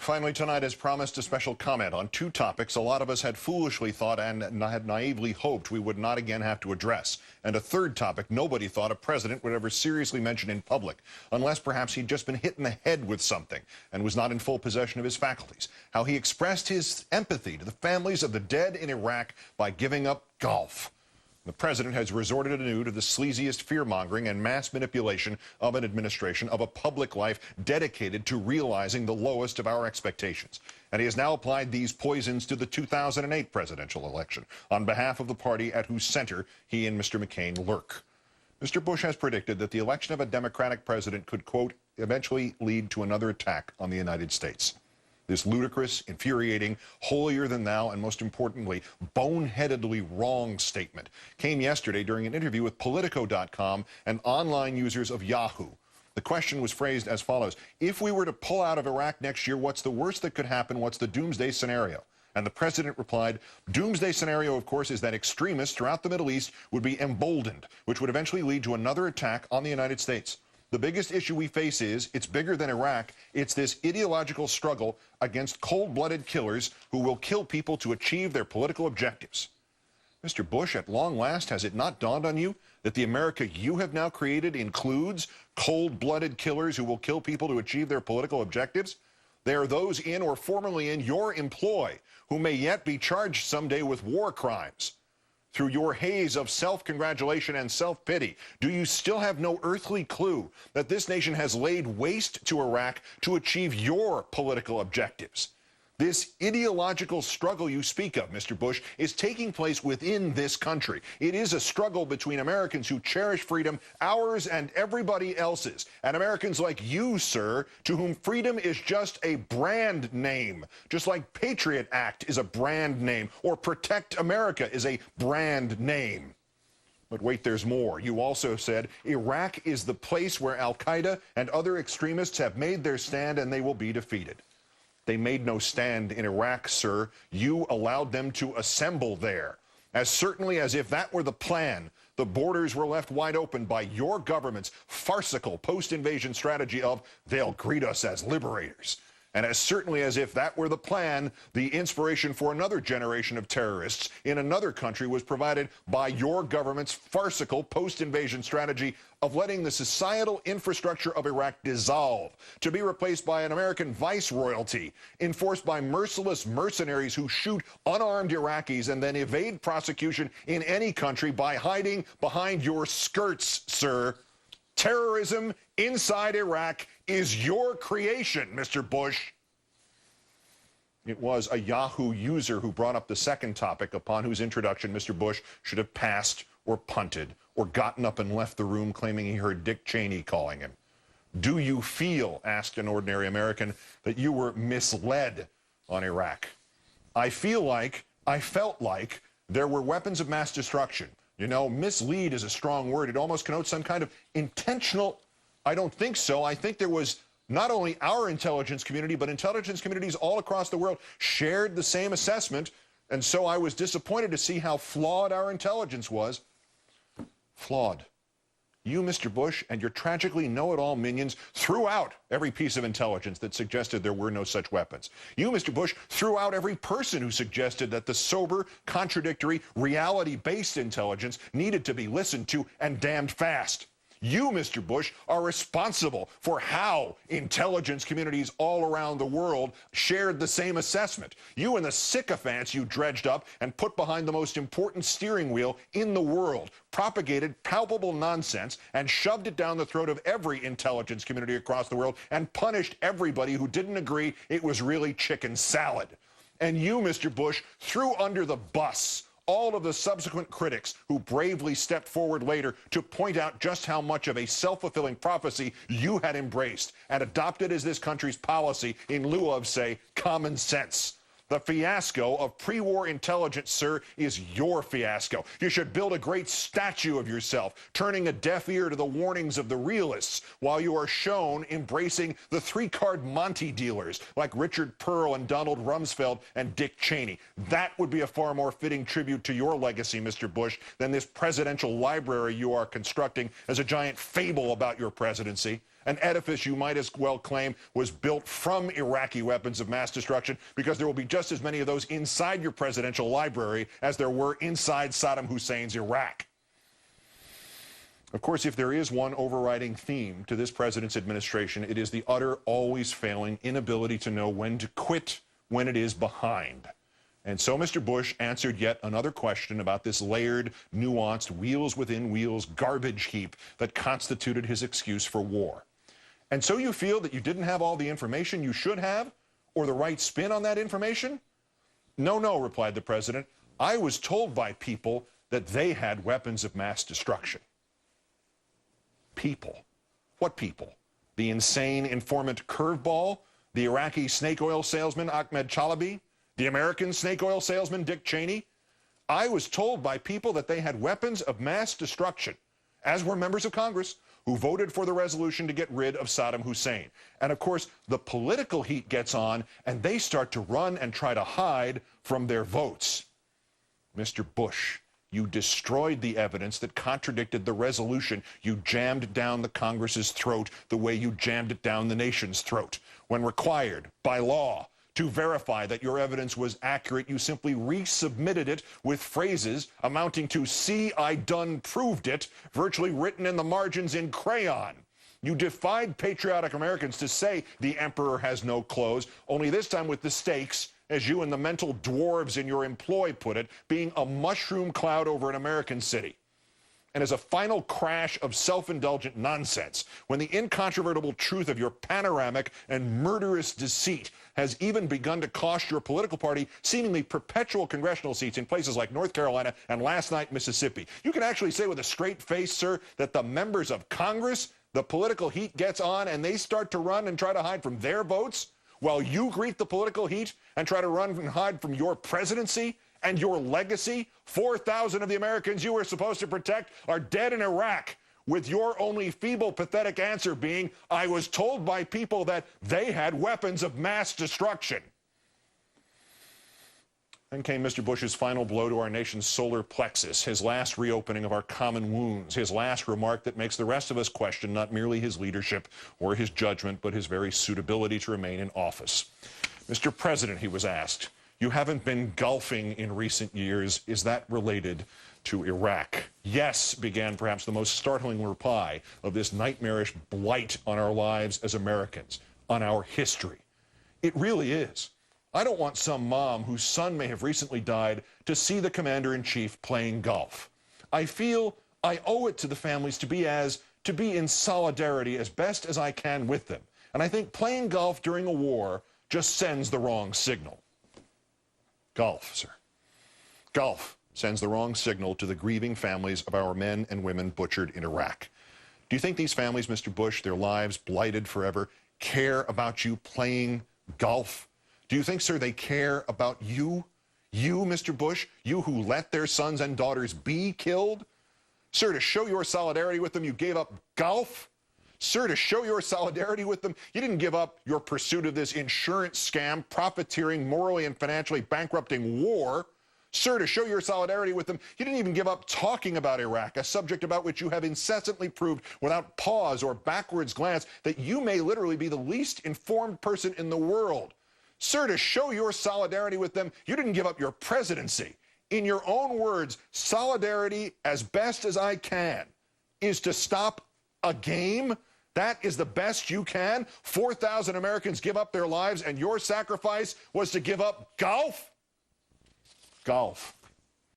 finally tonight has promised a special comment on two topics a lot of us had foolishly thought and had naively hoped we would not again have to address. And a third topic nobody thought a president would ever seriously mention in public, unless perhaps he'd just been hit in the head with something and was not in full possession of his faculties. How he expressed his empathy to the families of the dead in Iraq by giving up golf. The president has resorted anew to the sleaziest fear-mongering and mass manipulation of an administration, of a public life dedicated to realizing the lowest of our expectations. And he has now applied these poisons to the 2008 presidential election on behalf of the party at whose center he and Mr. McCain lurk. Mr. Bush has predicted that the election of a Democratic president could, quote, eventually lead to another attack on the United States. This ludicrous, infuriating, holier-than-thou, and most importantly, boneheadedly wrong statement came yesterday during an interview with Politico.com and online users of Yahoo. The question was phrased as follows: if we were to pull out of Iraq next year, what's the worst that could happen? What's the doomsday scenario? And the president replied, doomsday scenario, of course, is that extremists throughout the Middle East would be emboldened, which would eventually lead to another attack on the United States. The biggest issue we face is, it's bigger than Iraq, it's this ideological struggle against cold-blooded killers who will kill people to achieve their political objectives. Mr. Bush, at long last, has it not dawned on you that the America you have now created includes cold-blooded killers who will kill people to achieve their political objectives? They are those in or formerly in your employ who may yet be charged someday with war crimes. Through your haze of self-congratulation and self-pity, do you still have no earthly clue that this nation has laid waste to Iraq to achieve your political objectives? This ideological struggle you speak of, Mr. Bush, is taking place within this country. It is a struggle between Americans who cherish freedom, ours and everybody else's, and Americans like you, sir, to whom freedom is just a brand name, just like Patriot Act is a brand name, or Protect America is a brand name. But wait, there's more. You also said Iraq is the place where Al-Qaeda and other extremists have made their stand and they will be defeated. They made no stand in Iraq, sir. You allowed them to assemble there. As certainly as if that were the plan, the borders were left wide open by your government's farcical post-invasion strategy of they'll greet us as liberators. And as certainly as if that were the plan, the inspiration for another generation of terrorists in another country was provided by your government's farcical post-invasion strategy of letting the societal infrastructure of Iraq dissolve, to be replaced by an American viceroyalty, enforced by merciless mercenaries who shoot unarmed Iraqis and then evade prosecution in any country by hiding behind your skirts, sir. Terrorism inside Iraq is your creation, Mr. Bush. It was a Yahoo user who brought up the second topic upon whose introduction Mr. Bush should have passed or punted or gotten up and left the room claiming he heard Dick Cheney calling him. Do you feel, asked an ordinary American, that you were misled on Iraq? I felt like there were weapons of mass destruction. You know, mislead is a strong word. It almost connotes some kind of intentional. I don't think so. I think there was not only our intelligence community, but intelligence communities all across the world shared the same assessment. And so I was disappointed to see how flawed our intelligence was. Flawed. You, Mr. Bush, and your tragically know-it-all minions threw out every piece of intelligence that suggested there were no such weapons. You, Mr. Bush, threw out every person who suggested that the sober, contradictory, reality-based intelligence needed to be listened to and damned fast. You, Mr. Bush, are responsible for how intelligence communities all around the world shared the same assessment. You and the sycophants you dredged up and put behind the most important steering wheel in the world propagated palpable nonsense and shoved it down the throat of every intelligence community across the world and punished everybody who didn't agree it was really chicken salad. And you, Mr. Bush, threw under the bus all of the subsequent critics who bravely stepped forward later to point out just how much of a self-fulfilling prophecy you had embraced and adopted as this country's policy in lieu of, say, common sense. The fiasco of pre-war intelligence, sir, is your fiasco. You should build a great statue of yourself, turning a deaf ear to the warnings of the realists, while you are shown embracing the three-card Monte dealers like Richard Pearl and Donald Rumsfeld and Dick Cheney. That would be a far more fitting tribute to your legacy, Mr. Bush, than this presidential library you are constructing as a giant fable about your presidency. an edifice you might as well claim was built from Iraqi weapons of mass destruction, because there will be just as many of those inside your presidential library as there were inside Saddam Hussein's Iraq. Of course, if there is one overriding theme to this president's administration, it is the utter, always failing inability to know when to quit when it is behind. And so Mr. Bush answered yet another question about this layered, nuanced, wheels within wheels garbage heap that constituted his excuse for war. And so you feel that you didn't have all the information you should have, or the right spin on that information? No, no, replied the president. I was told by people that they had weapons of mass destruction. People. What people? The insane informant Curveball? The Iraqi snake oil salesman Ahmed Chalabi? The American snake oil salesman Dick Cheney? I was told by people that they had weapons of mass destruction, as were members of Congress who voted for the resolution to get rid of Saddam Hussein. And of course, the political heat gets on, and they start to run and try to hide from their votes. Mr. Bush, you destroyed the evidence that contradicted the resolution. You jammed down the Congress's throat the way you jammed it down the nation's throat. When required by law to verify that your evidence was accurate, you simply resubmitted it with phrases amounting to "see, I done proved it," virtually written in the margins in crayon. You defied patriotic Americans to say the emperor has no clothes, only this time with the stakes, as you and the mental dwarves in your employ put it, being a mushroom cloud over an American city. And as a final crash of self-indulgent nonsense, when the incontrovertible truth of your panoramic and murderous deceit has even begun to cost your political party seemingly perpetual congressional seats in places like North Carolina and last night Mississippi, you can actually say with a straight face, sir, that the members of Congress, the political heat gets on and they start to run and try to hide from their votes, while you greet the political heat and try to run and hide from your presidency and your legacy. 4,000 of the Americans you were supposed to protect are dead in Iraq, with your only feeble, pathetic answer being, I was told by people that they had weapons of mass destruction. Then came Mr. Bush's final blow to our nation's solar plexus, his last reopening of our common wounds, his last remark that makes the rest of us question not merely his leadership or his judgment, but his very suitability to remain in office. Mr. President, he was asked, you haven't been golfing in recent years. Is that related to Iraq? Yes, began perhaps the most startling reply of this nightmarish blight on our lives as Americans, on our history. It really is. I don't want some mom whose son may have recently died to see the commander-in-chief playing golf. I feel I owe it to the families to be in solidarity as best as I can with them. And I think playing golf during a war just sends the wrong signal. Golf, sir. Golf sends the wrong signal to the grieving families of our men and women butchered in Iraq. Do you think these families, Mr. Bush, their lives blighted forever, care about you playing golf? Do you think, sir, they care about you? You, Mr. Bush, you who let their sons and daughters be killed? Sir, to show your solidarity with them, you gave up golf? Sir, to show your solidarity with them, you didn't give up your pursuit of this insurance scam, profiteering, morally and financially bankrupting war. Sir, to show your solidarity with them, you didn't even give up talking about Iraq, a subject about which you have incessantly proved without pause or backwards glance that you may literally be the least informed person in the world. Sir, to show your solidarity with them, you didn't give up your presidency. In your own words, solidarity, as best as I can, is to stop a game. That is the best you can. 4,000 Americans give up their lives, and your sacrifice was to give up golf? Golf.